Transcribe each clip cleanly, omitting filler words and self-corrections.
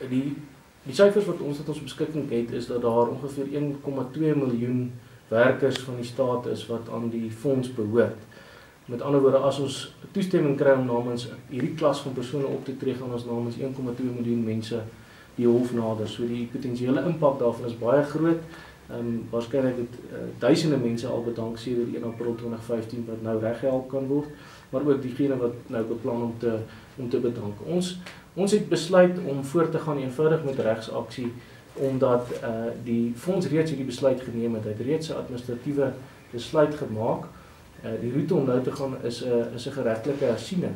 die syfers wat ons beskikking het, is dat daar ongeveer 1,2 miljoen werkers van die staat is wat aan die fonds behoort. Met ander woorde, as ons toestemming kry om namens hierdie klas van persone op te tree, gaan ons namens 1,2 miljoen mense die hof nader. So die potensiële impak daarvan is baie groot. Waarskynlik het duisende mense al bedank sedert 1 April 2015 wat nou reggehelp kan word, maar ook diegene wat nou beplan om te bedank. Ons het besluit om voort te gaan eenvoudig met regsaksie, omdat die fonds reeds hierdie besluit geneem het. Hy het reeds 'n administratiewe besluit gemaak. Die roete om nou te gaan is 'n geregtelike hersiening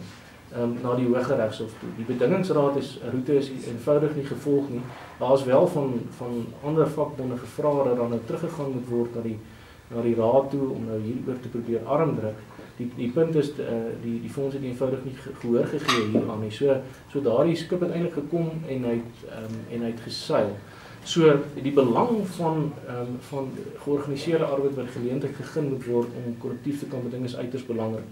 na die Hooggeregshof toe. Die bedingingsraad roete is eenvoudig nie gevolg nie. Daar is wel van ander vakbonde gevra dat dan nou teruggegaan moet word na die raad toe om nou hieroor te probeer armdruk. Die punt is die fonds het eenvoudig nie gehoor gegee hieraan nie. So daardie skip het eintlik gekom en hy het geseil. So die belang van georganiseerde arbeid wat geleentheid gegee moet word om korrektief te kan beding is uiters belangrik.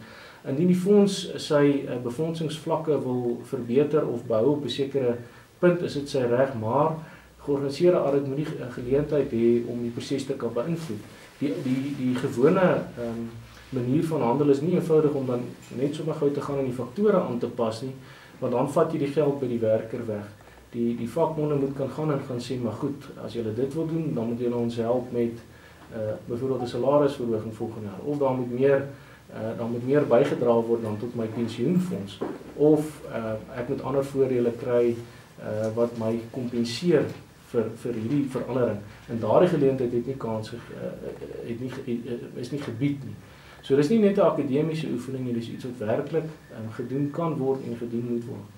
Indien die fonds sy befondsingsvlakke wil verbeter of behou op 'n sekere punt, is dit sy reg, maar georganiseerde arbeid moet nie 'n geleentheid hê om die proses te kan beïnvloed. Die gewone manier van handel is nie eenvoudig om dan net sommer gou te gaan en die faktore aan te pas nie, want dan vat jy die geld by die werker weg. Die vakbonde moet kan gaan en gaan sê, maar goed, as julle dit wil doen, dan moet julle ons help met byvoorbeeld 'n salarisverhoging volgende jaar, of dan moet meer bygedra word dan tot my pensioenfonds, of ek moet ander voordele kry wat my kompenseer vir hierdie verandering. En daardie geleentheid het nie kans is nie gebied nie. So dis nie net 'n akademiese oefening nie, dis iets wat werklik gedoen kan word en gedoen moet word.